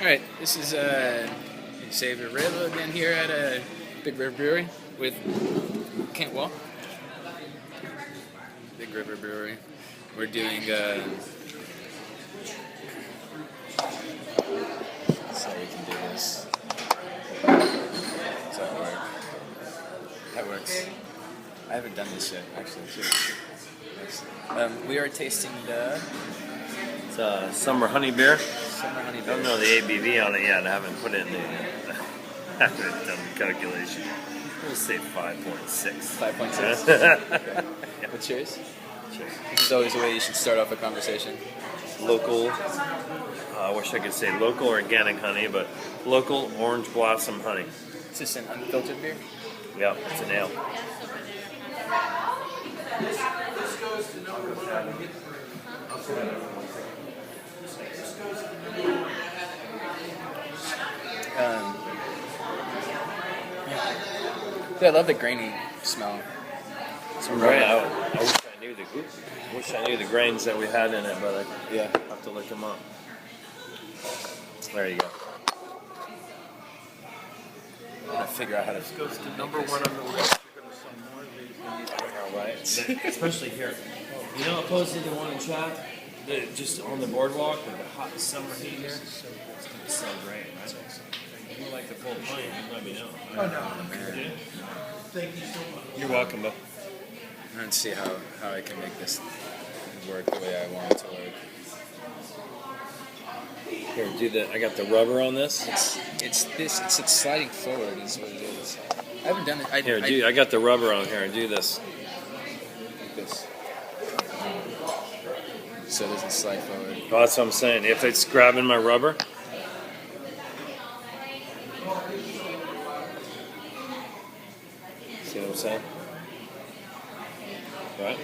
All right, this is Xavier Raylo again here at Big River Brewery with Kent Wall. Big River Brewery. We're doing. So we can do this. Does that work? That works. I haven't done this yet, actually, too. Yes. We are tasting the It's summer honey beer. summer honey I beer. don't know the ABV on it yet. I haven't put it in the. haven't done the calculation. We'll say 5.6. 5.6. Okay. What's yours? This is always the way you should start off a conversation. Local. I wish I could say local organic honey, but local orange blossom honey. Is this an unfiltered beer? Yep, it's an ale. Yeah, I love the grainy smell. Some Right. aroma. I wish I knew the grains that we had in it, but I Yeah. have to look them up. There you go. I'm gonna figure out how to. Goes to number one on the list. You're going to sell more of these than you All right. Especially here. You know, opposed to the one in chat, just on the boardwalk with the hot summer heat here, it's going to smell great, right? If you would like the full pint, you let me know. Oh, no. Thank you so much. You're welcome, bud. I'm gonna see how I can make this work the way I want it to work. Here, I got the rubber on this. It's sliding forward is what it is. I haven't done it. I got the rubber on here. Do this. like this. So it doesn't slide forward. Oh, that's what I'm saying. If it's grabbing my rubber. See what I'm saying? Right?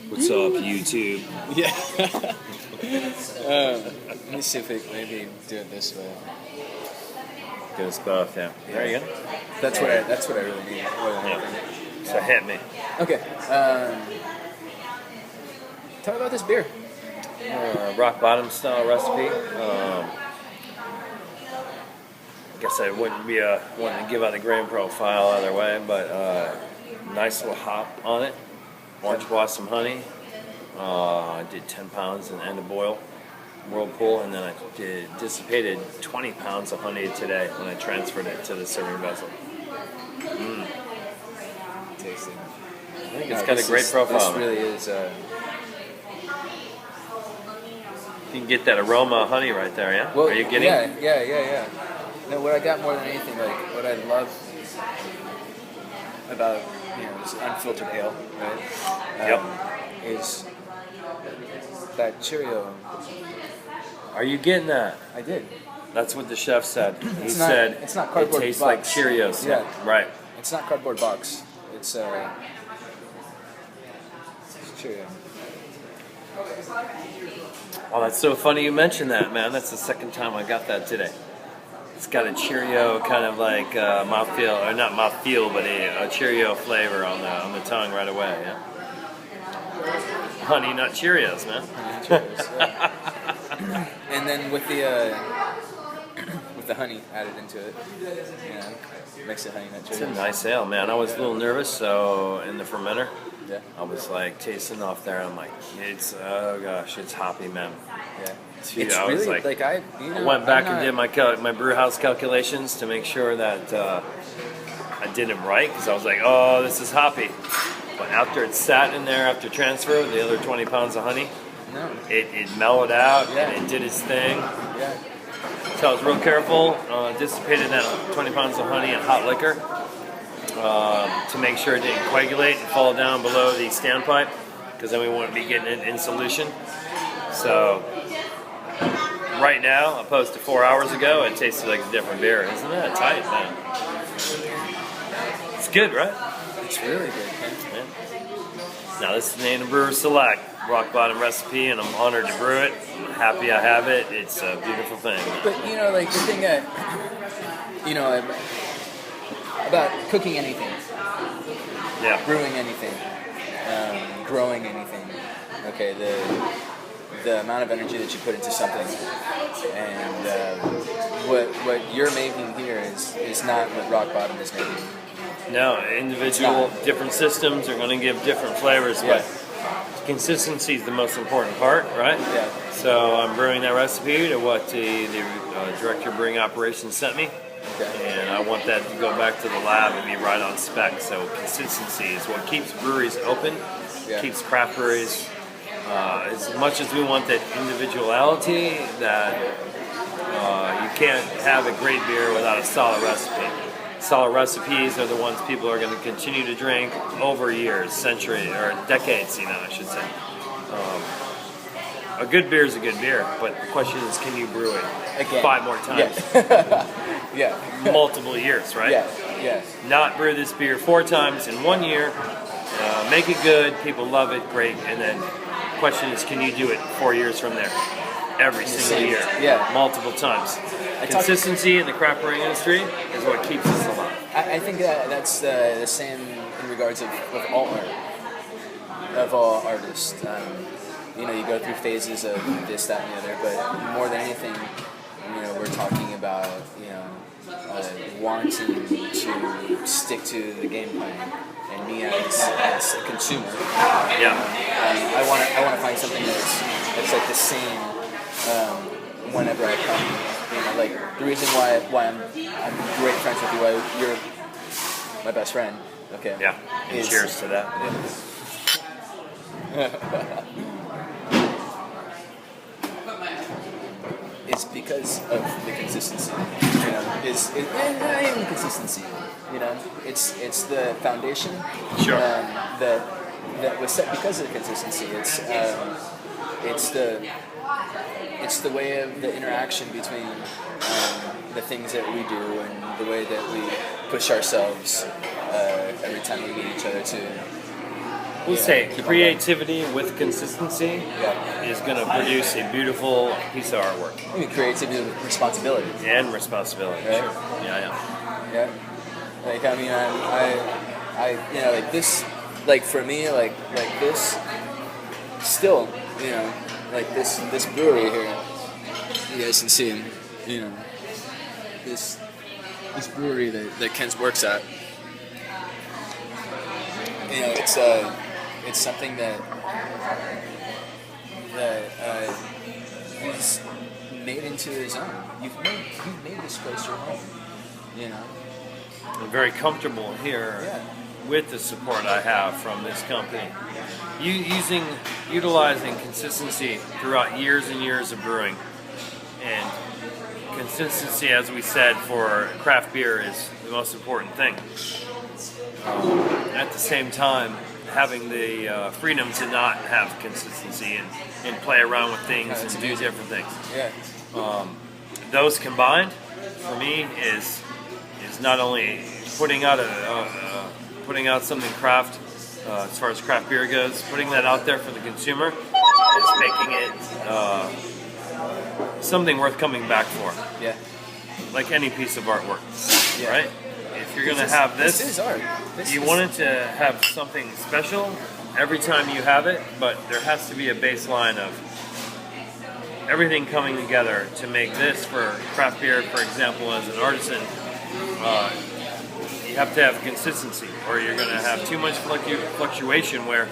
What's up, YouTube? Yeah. Let me see if we maybe do it this way. Get us both, yeah. There you go. That's what I really need. More than anything. So hit me. Okay. Tell me about this beer. Rock bottom style recipe. I guess I wouldn't be wanting to give out the grain profile either way, but nice little hop on it. Orange blossom honey. I did 10 pounds in end of boil whirlpool, and then I dissipated 20 pounds of honey today when I transferred it to the serving vessel. Tasting. I think it's got a great profile. This really is. You can get that aroma of honey right there, yeah? Well, Are you getting? Yeah. No, what I got more than anything, like what I love about this unfiltered ale, right? Is that Cheerio. Are you getting that? I did. That's what the chef said. He It's not- said it's not it cardboard tastes box. like Cheerios. Yeah. Right. It's not cardboard box. It's Cheerio. Oh, that's so funny you mentioned that, man. That's the second time I got that today. It's got a Cheerio kind of like mouthfeel, or not mouthfeel, but a Cheerio flavor on the tongue right away. Yeah. Honey Nut Cheerios, man. And then with the honey added into it, makes it honey nut It's a Cheerios. nice ale, man. I was a little nervous, so in the fermenter, Yeah. I was like tasting off there. I'm like, it's hoppy, man. Yeah. Dude, It's I really was like, I went back and did my brew house calculations to make sure that I did them right, because I was like, oh, this is hoppy. But after it sat in there after transfer, the other 20 pounds of honey, it mellowed out and it did its thing. Yeah. So I was real careful, dissipated that 20 pounds of honey in hot liquor to make sure it didn't coagulate and fall down below the standpipe, because then we wouldn't be getting it in solution. So right now, opposed to 4 hours ago, it tasted like a different beer. Isn't that tight, man? It's good, right? It's really good, Ken. Yeah. Now this is Native Brewer Select rock bottom recipe, and I'm honored to brew it. I'm happy I have it. It's a beautiful thing. But like the thing that about cooking anything, Yeah. brewing anything, growing anything, okay, the amount of energy that you put into something, and what you're making here is not what Rock Bottom is making. No, individual different systems are going to give different flavors, Yeah. but consistency is the most important part, right? Yeah. So I'm brewing that recipe to what the director of brewing operations sent me, Okay. and I want that to go back to the lab and be right on spec. So consistency is what keeps breweries open, Yeah. keeps craft breweries. As much as we want that individuality, that you can't have a great beer without a solid recipe. Solid recipes are the ones people are going to continue to drink over years, centuries, or decades, I should say. A good beer is a good beer, but the question is, can you brew it Again. 5 more times? Yeah. Multiple years, right? Yeah. Not brew this beer 4 times in 1 year, make it good, people love it, great, and then the question is, can you do it 4 years from there? Every single year, Yeah. multiple times. Consistency in the craft brewing industry is what keeps us alive. I think that's the same in regards of all art, of all artists. You go through phases of this, that, and the other, but more than anything, we're talking about, wanting to stick to the game plan. And me as a consumer, Yeah. I want to find something that's like the same whenever I come. Like the reason why I'm great friends with you, why you're my best friend. Okay. Yeah. And cheers to that. Is because of the consistency. Is not even consistency. It's the foundation. Sure. That was set because of the consistency. It's the way of the interaction between the things that we do and the way that we push ourselves every time we meet each other to. We'll say keep on creativity with consistency Yeah. is going to produce a beautiful piece of artwork. I mean, creativity with responsibility. And responsibility. Right. Sure. Yeah. Yeah. Like I like this, like for me, like this, still, like this brewery here, you guys can see, this brewery that Ken's works at. It's something that he's made into his own. You've made this place your home. I'm very comfortable here Yeah. with the support I have from this company. Utilizing consistency throughout years and years of brewing. And consistency, as we said, for craft beer is the most important thing. At the same time, having the freedom to not have consistency and play around with things and do different things. Yeah. Those combined, for me, is not only putting out something craft as far as craft beer goes, putting that out there for the consumer, is making it something worth coming back for. Yeah. Like any piece of artwork, Yeah. right? If you're gonna have this, This is art. you want it to have something special every time you have it, but there has to be a baseline of everything coming together to make this for craft beer, for example, as an artisan. You have to have consistency, or you're going to have too much fluctuation where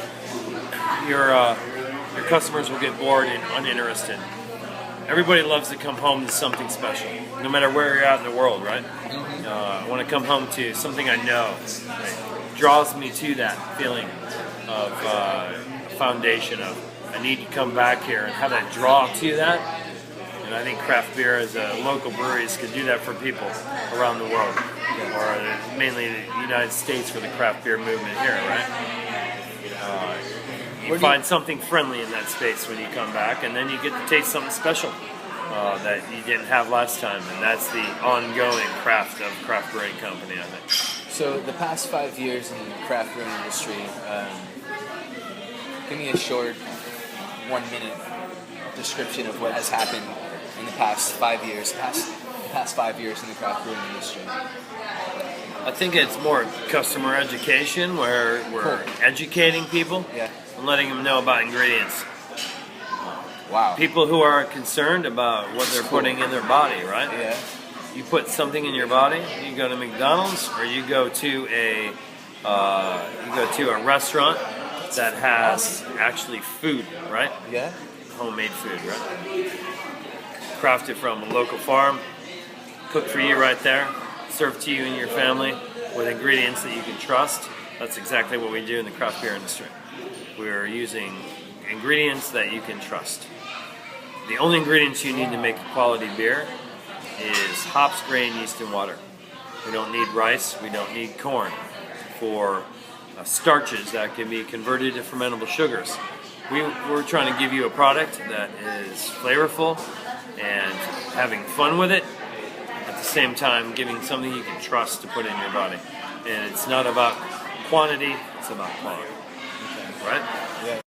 your customers will get bored and uninterested. Everybody loves to come home to something special, no matter where you're at in the world, right? I want to come home to something I know. It draws me to that feeling of foundation of I need to come back here and have that draw to that. And I think craft beer as local breweries could do that for people around the world, or mainly the United States for the craft beer movement here, right? You find something friendly in that space when you come back, and then you get to taste something special that you didn't have last time, and that's the ongoing craft of Craft Brewing Company, I think. So the past 5 years in the craft brewing industry, give me a short 1 minute description of what has happened in the past 5 years, past 5 years in the craft brewing industry. I think it's more customer education, where we're Cool. educating people. Yeah. and letting them know about ingredients. Wow. People who are concerned about what they're putting in their body, right? Yeah. You put something in your body. You go to McDonald's, or you go to a restaurant that has actually food, right? Yeah. Homemade food, right? Crafted from a local farm, cooked for you right there, served to you and your family with ingredients that you can trust. That's exactly what we do in the craft beer industry. We're using ingredients that you can trust. The only ingredients you need to make a quality beer is hops, grain, yeast, and water. We don't need rice, we don't need corn for starches that can be converted to fermentable sugars. We're trying to give you a product that is flavorful and having fun with it, at the same time giving something you can trust to put in your body. And it's not about quantity, it's about quality. Right? Yeah.